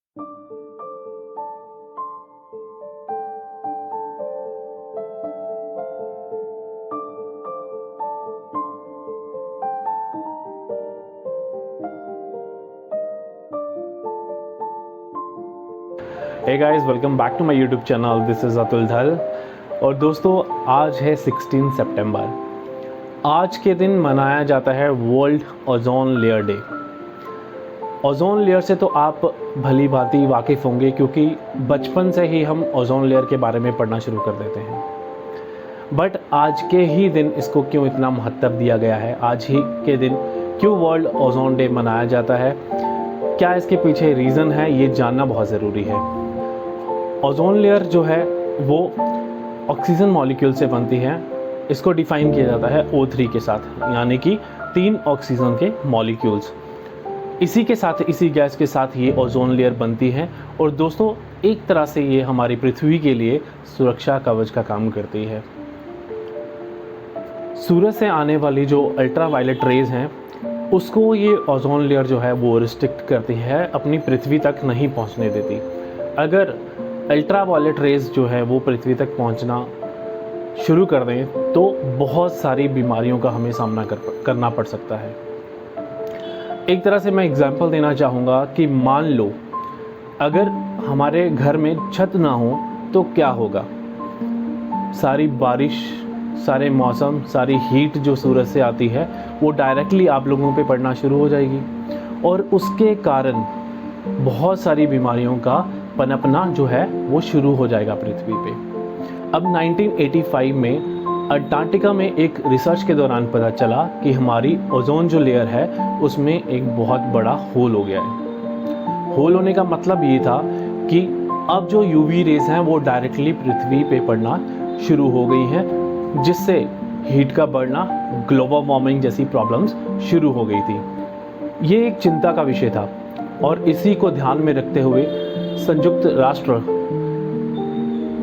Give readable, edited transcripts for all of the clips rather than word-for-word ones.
Hey guys, welcome back to my YouTube channel. This is Atul Dhal. और दोस्तों, आज है 16 सितंबर। आज के दिन मनाया जाता है world ozone layer day. Ozone layer से तो आप भली भांति वाकिफ़ होंगे, क्योंकि बचपन से ही हम ओजोन लेयर के बारे में पढ़ना शुरू कर देते हैं। बट आज के ही दिन इसको क्यों इतना महत्व दिया गया है, आज ही के दिन क्यों वर्ल्ड ओजोन डे मनाया जाता है, क्या इसके पीछे रीज़न है, ये जानना बहुत ज़रूरी है। ओजोन लेयर जो है वो ऑक्सीजन मॉलिक्यूल से बनती है। इसको डिफ़ाइन किया जाता है O3 के साथ, यानी कि 3 ऑक्सीजन के मॉलिक्यूल्स। इसी के साथ, इसी गैस के साथ ये ओजोन लेयर बनती है। और दोस्तों, एक तरह से ये हमारी पृथ्वी के लिए सुरक्षा कवच का काम करती है। सूरज से आने वाली जो अल्ट्रावायलेट रेज़ हैं, उसको ये ओजोन लेयर जो है वो रिस्ट्रिक्ट करती है, अपनी पृथ्वी तक नहीं पहुंचने देती। अगर अल्ट्रावायलेट रेज़ जो है वो पृथ्वी तक पहुंचना शुरू कर दें तो बहुत सारी बीमारियों का हमें सामना करना पड़ सकता है। एक तरह से मैं एग्जांपल देना चाहूँगा कि मान लो अगर हमारे घर में छत ना हो तो क्या होगा। सारी बारिश, सारे मौसम, सारी हीट जो सूरज से आती है वो डायरेक्टली आप लोगों पे पड़ना शुरू हो जाएगी, और उसके कारण बहुत सारी बीमारियों का पनपना जो है वो शुरू हो जाएगा पृथ्वी पे। अब 1985 में अंटार्कटिका में एक रिसर्च के दौरान पता चला कि हमारी ओजोन जो लेयर है उसमें एक बहुत बड़ा होल हो गया है। होल होने का मतलब ये था कि अब जो यूवी रेज हैं वो डायरेक्टली पृथ्वी पे पड़ना शुरू हो गई हैं, जिससे हीट का बढ़ना, ग्लोबल वार्मिंग जैसी प्रॉब्लम्स शुरू हो गई थी। ये एक चिंता का विषय था, और इसी को ध्यान में रखते हुए संयुक्त राष्ट्र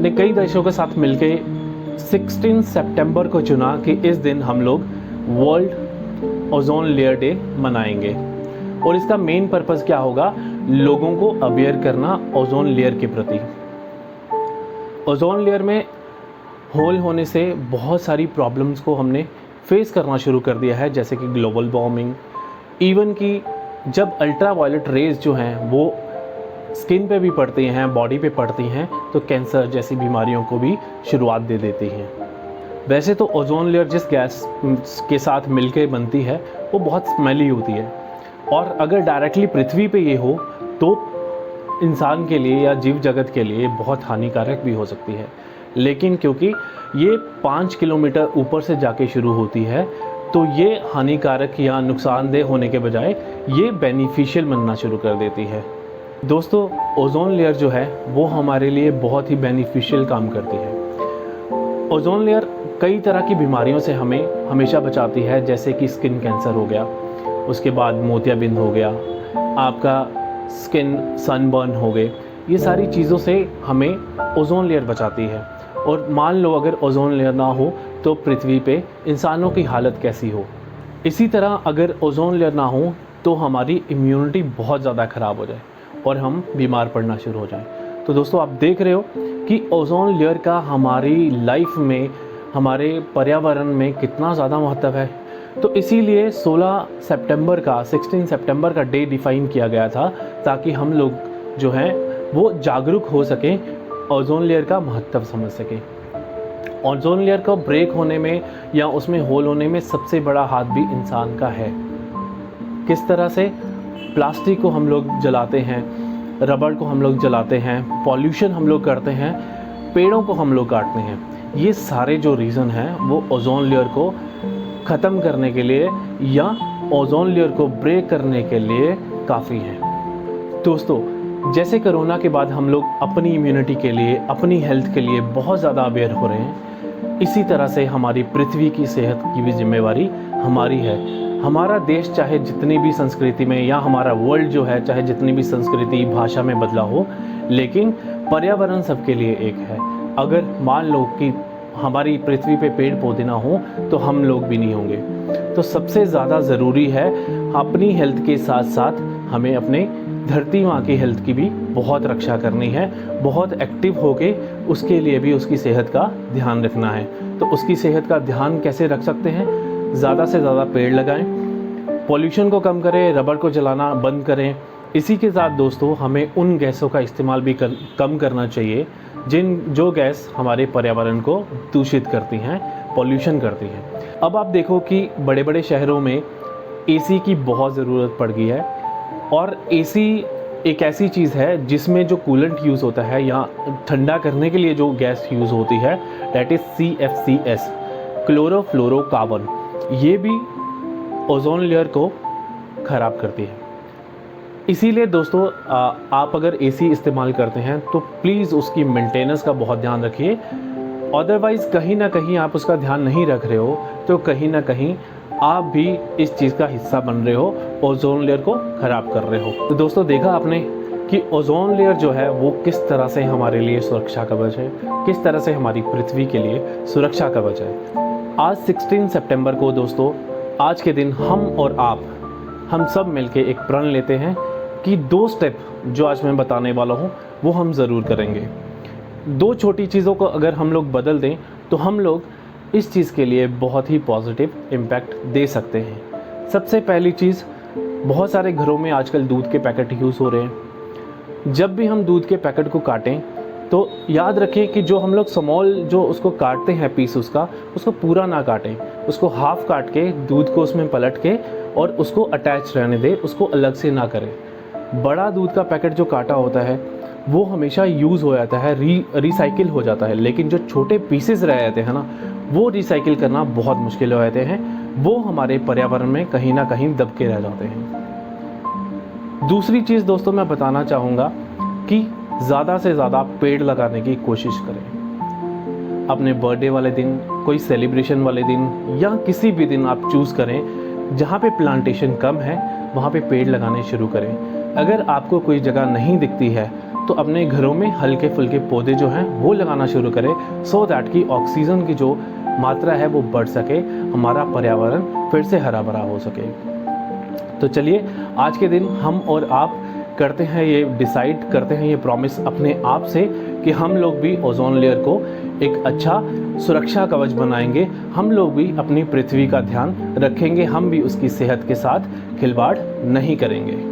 ने कई देशों के साथ मिलकर 16 सितंबर को चुना कि इस दिन हम लोग वर्ल्ड ओजोन लेयर डे मनाएंगे। और इसका मेन पर्पस क्या होगा, लोगों को अवेयर करना ओजोन लेयर के प्रति। ओजोन लेयर में होल होने से बहुत सारी प्रॉब्लम्स को हमने फेस करना शुरू कर दिया है, जैसे कि ग्लोबल वार्मिंग, इवन कि जब अल्ट्रावायलेट रेज जो हैं वो स्किन पे भी पड़ती हैं, बॉडी पे पड़ती हैं, तो कैंसर जैसी बीमारियों को भी शुरुआत दे देती हैं। वैसे तो ओजोन लेयर जिस गैस के साथ मिलकर बनती है वो बहुत स्मेली होती है, और अगर डायरेक्टली पृथ्वी पे ये हो तो इंसान के लिए या जीव जगत के लिए बहुत हानिकारक भी हो सकती है। लेकिन क्योंकि ये 5 किलोमीटर ऊपर से जाके शुरू होती है, तो ये हानिकारक या नुकसानदेह होने के बजाय ये बेनिफिशियल बनना शुरू कर देती है। दोस्तों, ओजोन लेयर जो है वो हमारे लिए बहुत ही बेनिफिशियल काम करती है। ओजोन लेयर कई तरह की बीमारियों से हमें हमेशा बचाती है, जैसे कि स्किन कैंसर हो गया, उसके बाद मोतियाबिंद हो गया, आपका स्किन सनबर्न हो गए। ये सारी चीज़ों से हमें ओजोन लेयर बचाती है। और मान लो अगर ओजोन लेयर ना हो तो पृथ्वी पे इंसानों की हालत कैसी हो। इसी तरह अगर ओजोन लेयर ना हो तो हमारी इम्यूनिटी बहुत ज़्यादा ख़राब हो जाए और हम बीमार पड़ना शुरू हो जाएं। तो दोस्तों, आप देख रहे हो कि ओजोन लेयर का हमारी लाइफ में, हमारे पर्यावरण में कितना ज़्यादा महत्व है। तो इसीलिए 16 सितंबर का डे डिफ़ाइन किया गया था, ताकि हम लोग जो हैं वो जागरूक हो सकें, ओजोन लेयर का महत्व समझ सकें। ओजोन लेयर को ब्रेक होने में या उसमें होल होने में सबसे बड़ा हाथ भी इंसान का है। किस तरह से? प्लास्टिक को हम लोग जलाते हैं, रबड़ को हम लोग जलाते हैं, पॉल्यूशन हम लोग करते हैं, पेड़ों को हम लोग काटते हैं। ये सारे जो रीज़न हैं वो ओजोन लेयर को ख़त्म करने के लिए या ओजोन लेयर को ब्रेक करने के लिए काफ़ी हैं। दोस्तों, जैसे कोरोना के बाद हम लोग अपनी इम्यूनिटी के लिए, अपनी हेल्थ के लिए बहुत ज़्यादा अवेयर हो रहे हैं, इसी तरह से हमारी पृथ्वी की सेहत की भी जिम्मेवारी हमारी है। हमारा देश चाहे जितनी भी संस्कृति में, या हमारा वर्ल्ड जो है चाहे जितनी भी संस्कृति भाषा में बदला हो, लेकिन पर्यावरण सबके लिए एक है। अगर मान लो कि हमारी पृथ्वी पे पेड़ पौधे ना हो तो हम लोग भी नहीं होंगे। तो सबसे ज़्यादा ज़रूरी है अपनी हेल्थ के साथ साथ हमें अपने धरती माँ की हेल्थ की भी बहुत रक्षा करनी है, बहुत एक्टिव होके उसके लिए भी उसकी सेहत का ध्यान रखना है। तो उसकी सेहत का ध्यान कैसे रख सकते हैं? ज़्यादा से ज़्यादा पेड़ लगाएं, पॉल्यूशन को कम करें, रबड़ को जलाना बंद करें। इसी के साथ दोस्तों हमें उन गैसों का इस्तेमाल भी कम करना चाहिए जो गैस हमारे पर्यावरण को दूषित करती हैं, पॉल्यूशन करती हैं। अब आप देखो कि बड़े बड़े शहरों में एसी की बहुत ज़रूरत पड़ गई है, और एसी एक ऐसी चीज़ है जिसमें जो कूलेंट यूज़ होता है या ठंडा करने के लिए जो गैस यूज़ होती है, दैट इज़ CFCS, क्लोरोफ्लोरोकार्बन। ये भी ओजोन लेयर को ख़राब करती है। इसीलिए दोस्तों आप अगर एसी इस्तेमाल करते हैं तो प्लीज़ उसकी मेंटेनेंस का बहुत ध्यान रखिए। अदरवाइज़ कहीं ना कहीं आप उसका ध्यान नहीं रख रहे हो तो कहीं ना कहीं आप भी इस चीज़ का हिस्सा बन रहे हो, ओजोन लेयर को ख़राब कर रहे हो। तो दोस्तों देखा आपने कि ओजोन लेयर जो है वो किस तरह से हमारे लिए सुरक्षा कवच है, किस तरह से हमारी पृथ्वी के लिए सुरक्षा कवच है। आज 16 सितंबर को दोस्तों, आज के दिन हम सब मिलके एक प्रण लेते हैं कि 2 स्टेप जो आज मैं बताने वाला हूँ वो हम ज़रूर करेंगे। 2 छोटी चीज़ों को अगर हम लोग बदल दें तो हम लोग इस चीज़ के लिए बहुत ही पॉजिटिव इम्पैक्ट दे सकते हैं। सबसे पहली चीज़, बहुत सारे घरों में आजकल दूध के पैकेट यूज़ हो रहे हैं। जब भी हम दूध के पैकेट को काटें तो याद रखें कि जो हम लोग स्मॉल जो उसको काटते हैं पीस उसको पूरा ना काटें, उसको हाफ काट के दूध को उसमें पलट के और उसको अटैच रहने दें, उसको अलग से ना करें। बड़ा दूध का पैकेट जो काटा होता है वो हमेशा यूज़ हो जाता है, रिसाइकिल हो जाता है, लेकिन जो छोटे पीसेस रह जाते हैं ना, वो रिसाइकिल करना बहुत मुश्किल हो जाते हैं, वो हमारे पर्यावरण में कहीं ना कहीं दब के रह जाते हैं। दूसरी चीज़ दोस्तों मैं बताना चाहूँगा कि ज़्यादा से ज़्यादा पेड़ लगाने की कोशिश करें। अपने बर्थडे वाले दिन, कोई सेलिब्रेशन वाले दिन या किसी भी दिन आप चूज़ करें जहाँ पे प्लांटेशन कम है वहाँ पे पेड़ लगाने शुरू करें। अगर आपको कोई जगह नहीं दिखती है तो अपने घरों में हल्के फुल्के पौधे जो हैं वो लगाना शुरू करें, सो दैट कि ऑक्सीजन की जो मात्रा है वो बढ़ सके, हमारा पर्यावरण फिर से हरा भरा हो सके। तो चलिए आज के दिन हम और आप करते हैं, ये डिसाइड करते हैं, ये प्रॉमिस अपने आप से कि हम लोग भी ओजोन लेयर को एक अच्छा सुरक्षा कवच बनाएंगे, हम लोग भी अपनी पृथ्वी का ध्यान रखेंगे, हम भी उसकी सेहत के साथ खिलवाड़ नहीं करेंगे।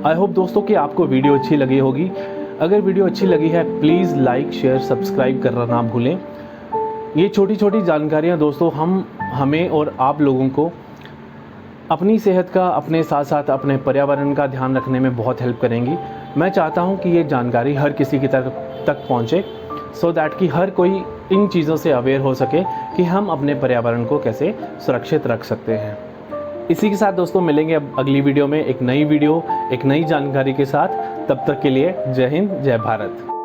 आई होप दोस्तों कि आपको वीडियो अच्छी लगी होगी। अगर वीडियो अच्छी लगी है प्लीज़ लाइक, शेयर, सब्सक्राइब करना ना भूलें। ये छोटी छोटी जानकारियाँ दोस्तों हमें और आप लोगों को अपनी सेहत का, अपने साथ साथ अपने पर्यावरण का ध्यान रखने में बहुत हेल्प करेंगी। मैं चाहता हूँ कि ये जानकारी हर किसी की तक पहुँचे, सो दैट कि हर कोई इन चीज़ों से अवेयर हो सके कि हम अपने पर्यावरण को कैसे सुरक्षित रख सकते हैं। इसी के साथ दोस्तों मिलेंगे अब अगली वीडियो में एक नई जानकारी के साथ। तब तक के लिए जय हिंद, जय भारत।